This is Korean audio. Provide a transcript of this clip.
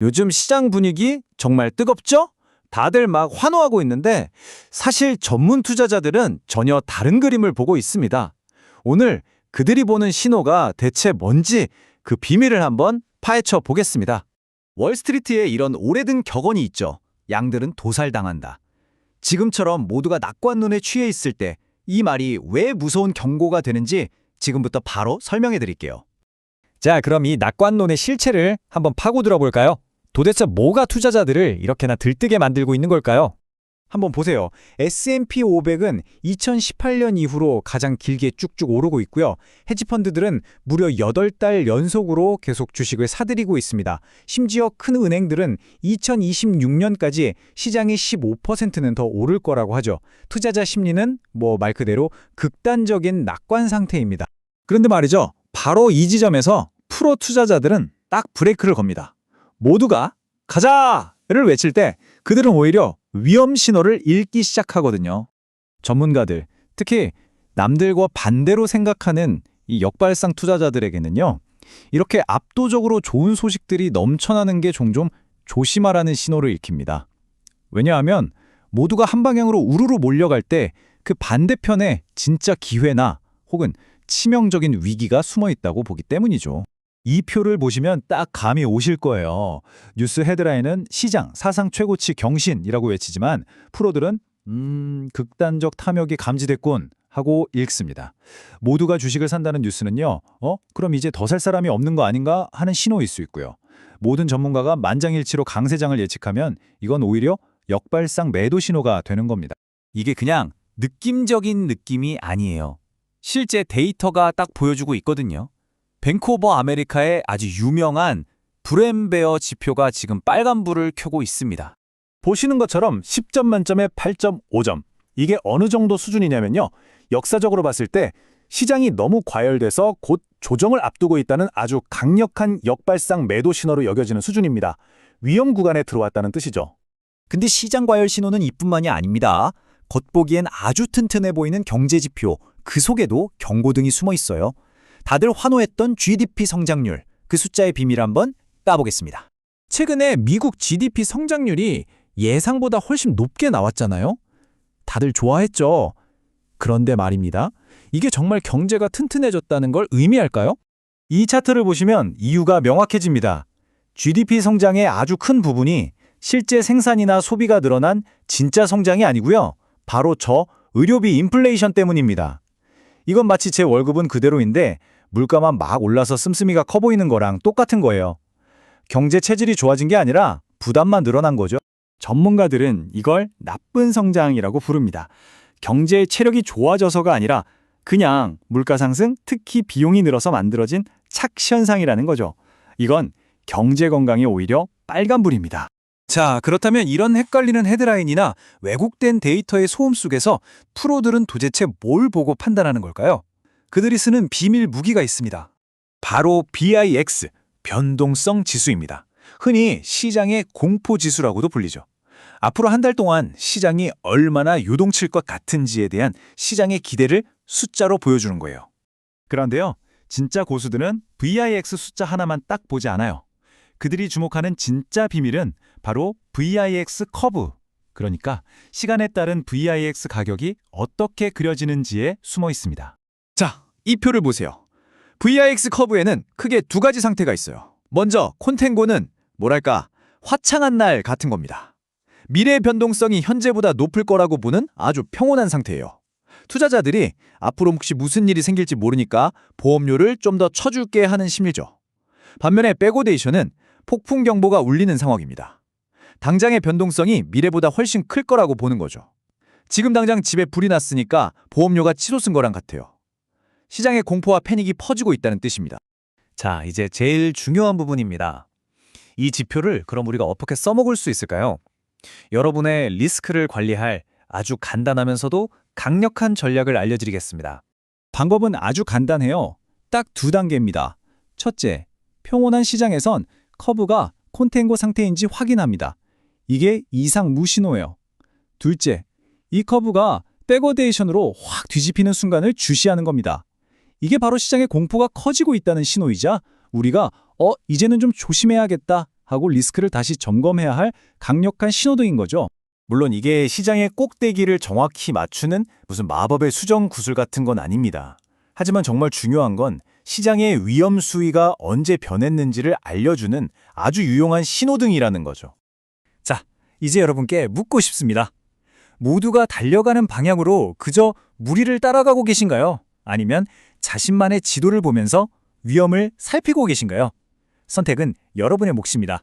요즘 시장 분위기 정말 뜨겁죠? 다들 막 환호하고 있는데 사실 전문 투자자들은 전혀 다른 그림을 보고 있습니다. 오늘 그들이 보는 신호가 대체 뭔지 그 비밀을 한번 파헤쳐 보겠습니다. 월스트리트에 이런 오래된 격언이 있죠. 양들은 도살당한다. 지금처럼 모두가 낙관론에 취해 있을 때 이 말이 왜 무서운 경고가 되는지 지금부터 바로 설명해 드릴게요. 자, 그럼 이 낙관론의 실체를 한번 파고들어 볼까요? 도대체 뭐가 투자자들을 이렇게나 들뜨게 만들고 있는 걸까요? 한번 보세요. S&P 500은 2018년 이후로 가장 길게 쭉쭉 오르고 있고요. 헤지펀드들은 무려 8달 연속으로 계속 주식을 사들이고 있습니다. 심지어 큰 은행들은 2026년까지 시장의 15%는 더 오를 거라고 하죠. 투자자 심리는 말 그대로 극단적인 낙관 상태입니다. 그런데 말이죠. 바로 이 지점에서 프로 투자자들은 딱 브레이크를 겁니다. 모두가 가자를 외칠 때 그들은 오히려 위험 신호를 읽기 시작하거든요. 전문가들, 특히 남들과 반대로 생각하는 이 역발상 투자자들에게는요. 이렇게 압도적으로 좋은 소식들이 넘쳐나는 게 종종 조심하라는 신호를 읽힙니다. 왜냐하면 모두가 한 방향으로 우르르 몰려갈 때 그 반대편에 진짜 기회나 혹은 치명적인 위기가 숨어 있다고 보기 때문이죠. 이 표를 보시면 딱 감이 오실 거예요. 뉴스 헤드라인은 시장 사상 최고치 경신이라고 외치지만 프로들은 극단적 탐욕이 감지됐군 하고 읽습니다. 모두가 주식을 산다는 뉴스는요. 그럼 이제 더 살 사람이 없는 거 아닌가 하는 신호일 수 있고요. 모든 전문가가 만장일치로 강세장을 예측하면 이건 오히려 역발상 매도 신호가 되는 겁니다. 이게 그냥 느낌적인 느낌이 아니에요. 실제 데이터가 딱 보여주고 있거든요. 밴크오버 아메리카의 아주 유명한 브렘베어 지표가 지금 빨간불을 켜고 있습니다. 보시는 것처럼 10점 만점에 8.5점. 이게 어느 정도 수준이냐면요. 역사적으로 봤을 때 시장이 너무 과열돼서 곧 조정을 앞두고 있다는 아주 강력한 역발상 매도 신호로 여겨지는 수준입니다. 위험 구간에 들어왔다는 뜻이죠. 근데 시장 과열 신호는 이뿐만이 아닙니다. 겉보기엔 아주 튼튼해 보이는 경제 지표, 그 속에도 경고등이 숨어 있어요. 다들 환호했던 GDP 성장률, 그 숫자의 비밀 한번 까보겠습니다. 최근에 미국 GDP 성장률이 예상보다 훨씬 높게 나왔잖아요. 다들 좋아했죠. 그런데 말입니다. 이게 정말 경제가 튼튼해졌다는 걸 의미할까요? 이 차트를 보시면 이유가 명확해집니다. GDP 성장의 아주 큰 부분이 실제 생산이나 소비가 늘어난 진짜 성장이 아니고요. 바로 저 의료비 인플레이션 때문입니다. 이건 마치 제 월급은 그대로인데 물가만 막 올라서 씀씀이가 커 보이는 거랑 똑같은 거예요. 경제 체질이 좋아진 게 아니라 부담만 늘어난 거죠. 전문가들은 이걸 나쁜 성장이라고 부릅니다. 경제의 체력이 좋아져서가 아니라 그냥 물가 상승, 특히 비용이 늘어서 만들어진 착시현상이라는 거죠. 이건 경제 건강에 오히려 빨간불입니다. 자, 그렇다면 이런 헷갈리는 헤드라인이나 왜곡된 데이터의 소음 속에서 프로들은 도대체 뭘 보고 판단하는 걸까요? 그들이 쓰는 비밀 무기가 있습니다. 바로 BIX, 변동성 지수입니다. 흔히 시장의 공포지수라고도 불리죠. 앞으로 한 달 동안 시장이 얼마나 요동칠 것 같은지에 대한 시장의 기대를 숫자로 보여주는 거예요. 그런데요, 진짜 고수들은 VIX 숫자 하나만 딱 보지 않아요. 그들이 주목하는 진짜 비밀은 바로 VIX 커브, 그러니까 시간에 따른 VIX 가격이 어떻게 그려지는지에 숨어 있습니다. 자, 이 표를 보세요. VIX 커브에는 크게 두 가지 상태가 있어요. 먼저 콘탱고는 뭐랄까 화창한 날 같은 겁니다. 미래의 변동성이 현재보다 높을 거라고 보는 아주 평온한 상태예요. 투자자들이 앞으로 혹시 무슨 일이 생길지 모르니까 보험료를 좀 더 쳐줄게 하는 심리죠. 반면에 백오데이션은 폭풍 경보가 울리는 상황입니다. 당장의 변동성이 미래보다 훨씬 클 거라고 보는 거죠. 지금 당장 집에 불이 났으니까 보험료가 치솟은 거랑 같아요. 시장의 공포와 패닉이 퍼지고 있다는 뜻입니다. 자, 이제 제일 중요한 부분입니다. 이 지표를 그럼 우리가 어떻게 써먹을 수 있을까요? 여러분의 리스크를 관리할 아주 간단하면서도 강력한 전략을 알려드리겠습니다. 방법은 아주 간단해요. 딱 두 단계입니다. 첫째, 평온한 시장에선 커브가 콘탱고 상태인지 확인합니다. 이게 이상 무신호예요. 둘째, 이 커브가 백오데이션으로 확 뒤집히는 순간을 주시하는 겁니다. 이게 바로 시장의 공포가 커지고 있다는 신호이자 우리가 이제는 좀 조심해야겠다 하고 리스크를 다시 점검해야 할 강력한 신호등인 거죠. 물론 이게 시장의 꼭대기를 정확히 맞추는 무슨 마법의 수정 구슬 같은 건 아닙니다. 하지만 정말 중요한 건 시장의 위험 수위가 언제 변했는지를 알려주는 아주 유용한 신호등이라는 거죠. 자, 이제 여러분께 묻고 싶습니다. 모두가 달려가는 방향으로 그저 무리를 따라가고 계신가요? 아니면 자신만의 지도를 보면서 위험을 살피고 계신가요? 선택은 여러분의 몫입니다.